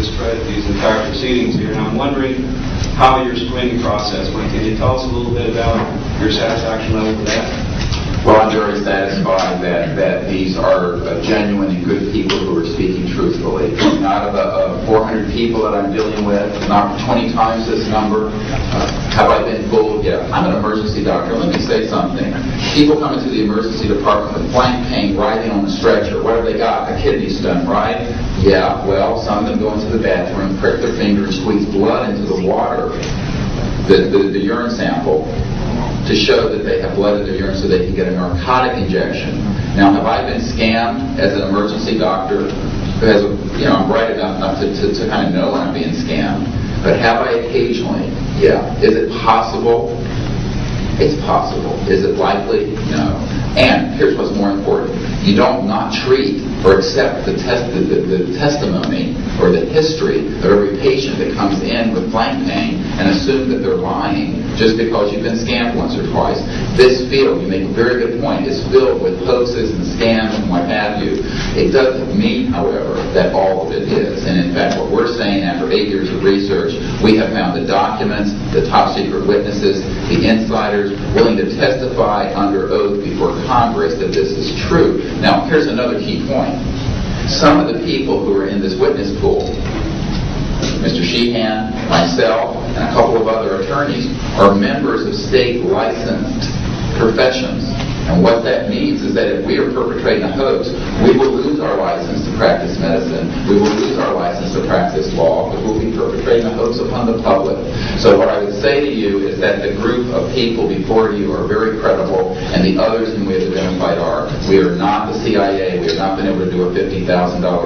discredit these entire proceedings here. And I'm wondering how your screening process went. Can you tell us a little bit about your satisfaction level with that? Well, I'm very satisfied that these are genuine and good people who are speaking truthfully. Out of the 400 people that I'm dealing with, not 20 times this number, have I been fooled? Yeah. I'm an emergency doctor. Let me say something. People come into the emergency department with flank pain, writhing on a stretcher. What have they got? A kidney stone, right? Yeah, well, some of them go into the bathroom, prick their finger, and squeeze blood into the water, the urine sample, to show that they have blood in their urine so they can get a narcotic injection. Now, have I been scammed as an emergency doctor who has I'm bright enough not to kind of know when I'm being scammed, but have I occasionally? Yeah. Is it possible? It's possible. Is it likely? No. And here's what's more important. You don't not treat or accept the testimony or the history of every patient that comes in with flank pain and assume that they're lying just because you've been scammed once or twice. This field, you make a very good point, is filled with hoaxes and scams and what have you. It doesn't mean, however, that all of it is. And in fact, what we're saying after 8 years of research, we have found the documents, the top secret witnesses, the insiders willing to testify under oath before Congress that this is true. Now, here's another key point. Some of the people who are in this witness pool, Mr. Sheehan, myself, and a couple of other attorneys, are members of state licensed professions. And what that means is that if we are perpetrating a hoax, we will lose our license to practice medicine, we will lose our license to practice law, because we'll be perpetrating a hoax upon the public. So what I would say to you is that the group of people before you are very credible, and the others whom we have identified are. We are not the CIA. We have not been able to do a $50,000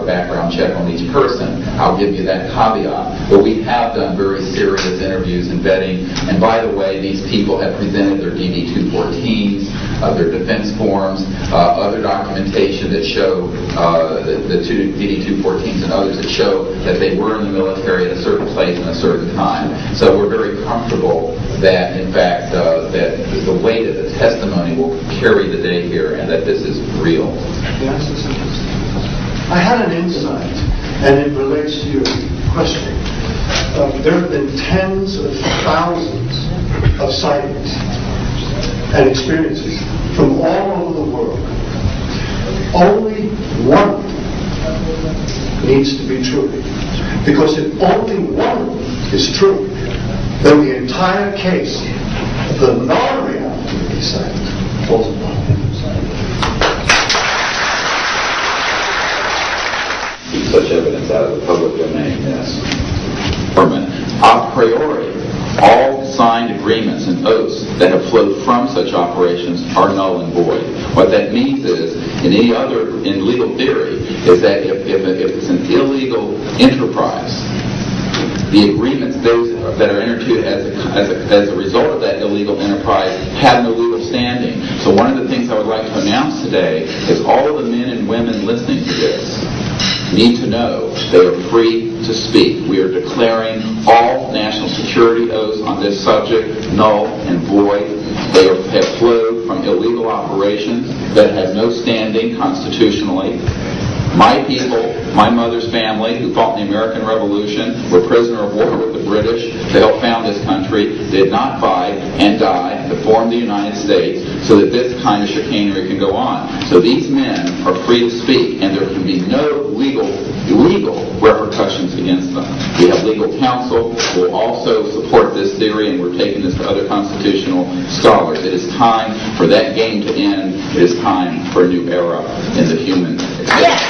background check on each person. I'll give you that caveat. But we have done very serious interviews and vetting. And by the way, these people have presented their DD-214s, their defense forms, other documentation that show the two DD-214s and others that show that they were in the military at a certain place and a certain time. So we're very comfortable that, in fact, that the weight of the testimony will carry the day here and that this is real. Yes, that's interesting. I had an insight, and it relates to your question. There have been tens of thousands of sightings and experiences from all over the world. Only one needs to be true. Because if only one is true, then the entire case, the non-reality of these sightings, falls apart. Keep such evidence out of the public domain, yes. A priori, all signed agreements and oaths that have flowed from such operations are null and void. What that means is, in legal theory, is that if it's an illegal enterprise, the agreements those that are entered into as a result of that illegal enterprise have no legal standing. So one of the things I would like to announce today is all of the men and women listening to this need to know they are free to speak. We are declaring all national security oaths on this subject null and void. They have flowed from illegal operations that have no standing constitutionally. My people, my mother's family, who fought in the American Revolution, were prisoner of war with the British to help found this country, did not fight and died to form the United States so that this kind of chicanery can go on. So these men are free to speak, and there can be no illegal repercussions against them. We have legal counsel who will also support this theory, and we're taking this to other constitutional scholars. It is time for that game to end. It is time for a new era in the human experience.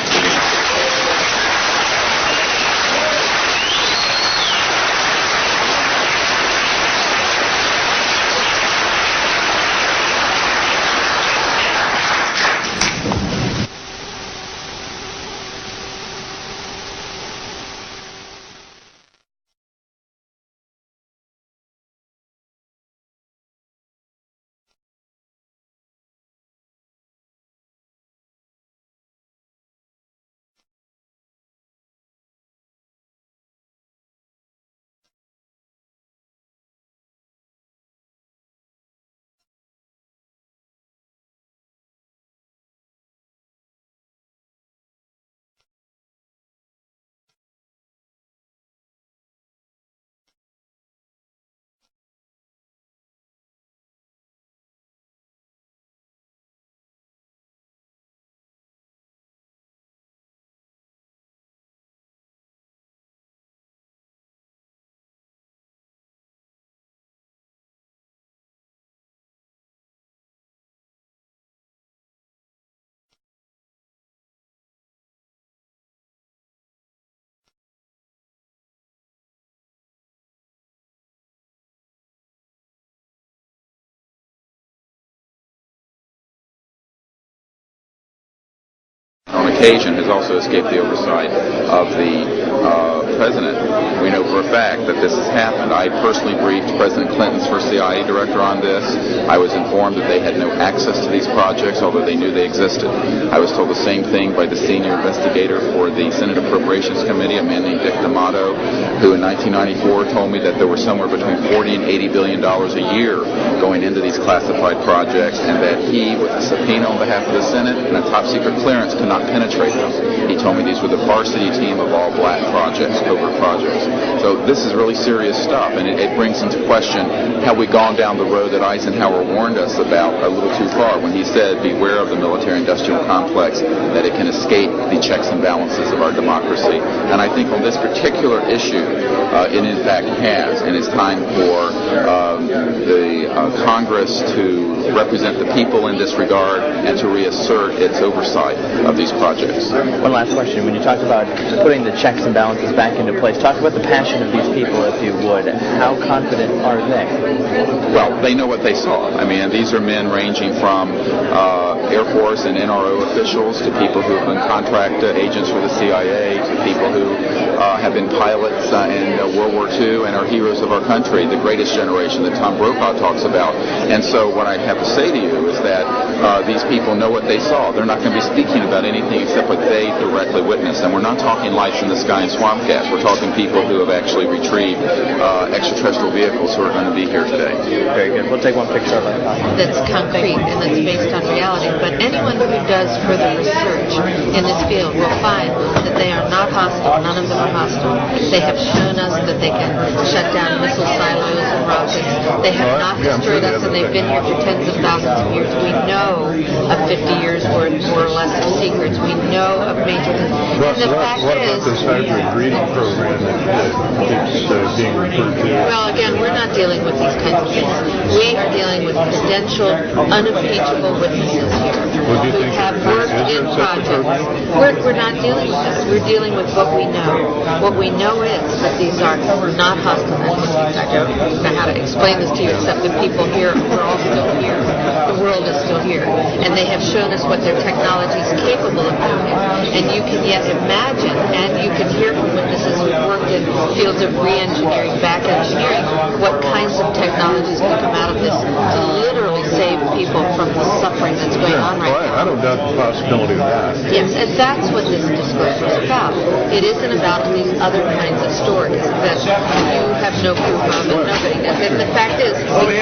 occasion has also escaped the oversight of the president. We know for a fact that this has happened. I personally briefed President Clinton's first CIA director on this. I was informed that they had no access to these projects, although they knew they existed. I was told the same thing by the senior investigator for the Senate Appropriations Committee, a man named Dick D'Amato, who in 1994 told me that there were somewhere between $40 and $80 billion a year going into these classified projects, and that he, with a subpoena on behalf of the Senate and a top-secret clearance, could not penetrate them. He told me these were the varsity team of all black projects, covert projects. So this is really serious stuff, and it brings into question have we gone down the road that Eisenhower warned us about a little too far when he said, beware of the military-industrial complex, that it can escape the checks and balances of our democracy. And I think on this particular issue, it in fact has, and it's time for the Congress to represent the people in this regard and to reassert its oversight of these projects. One last question. When you talked about putting the checks and balances back into place, talk about the passion of these people, if you would. How confident are they? Well, they know what they saw. I mean, these are men ranging from Air Force and NRO officials to people who have been contract agents for the CIA to people who have been pilots in World War II and are heroes of our country, the greatest generation that Tom Brokaw talks about. And so what I have to say to you is that these people know what they saw. They're not going to be speaking about anything except what they directly witnessed. And we're not talking lights in the sky and swamp gas. We're talking people who have actually retrieved extraterrestrial vehicles who are going to be here today. Very good. We'll take one picture of that. That's concrete and that's based on reality. But anyone who does further research in this field will find that they are not hostile. None of them are hostile. They have shown us that they can shut down missile silos and rockets. They have not destroyed us, and they've been here for tens of thousands of years. We know of 50 years worth, more or less, of secrets. We know of major things. And the fact what is, about this hybrid breeding program that keeps being referred to? well, again, we're not dealing with these kinds of things. We are dealing with credentialed, unimpeachable witnesses here who have worked in projects. We're not dealing with that. We're dealing with what we know. What we know is that these are not hostile entities. I don't know how to explain this to you, except that people here, we're all still here. The world is still here. And they have shown us what their technology is capable of doing. And you can yet imagine, and you can hear from witnesses who've worked in fields of re-engineering, back engineering, what kinds of technologies can come out of this to literally save people from the suffering that's going on right now. I don't doubt the possibility of that. Yes, and that's what this disclosure is about. It isn't about these other kinds of stories that you have no proof of and nobody does. And the fact is, we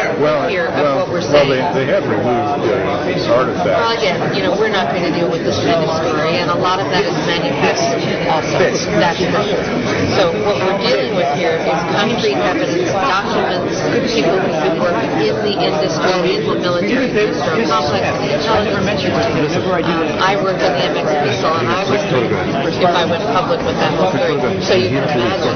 hear of what we're saying. Well, they have removed artifacts. Well, again, we're not going to deal with this kind of story, and a lot of that is manufactured also. That's correct. So what we're dealing with here is concrete evidence, documents, people who've been working in the industry, in the military industrial complex, the intelligence industry. I worked in the MX missile, and I was if I went public with that whole theory. So you can imagine.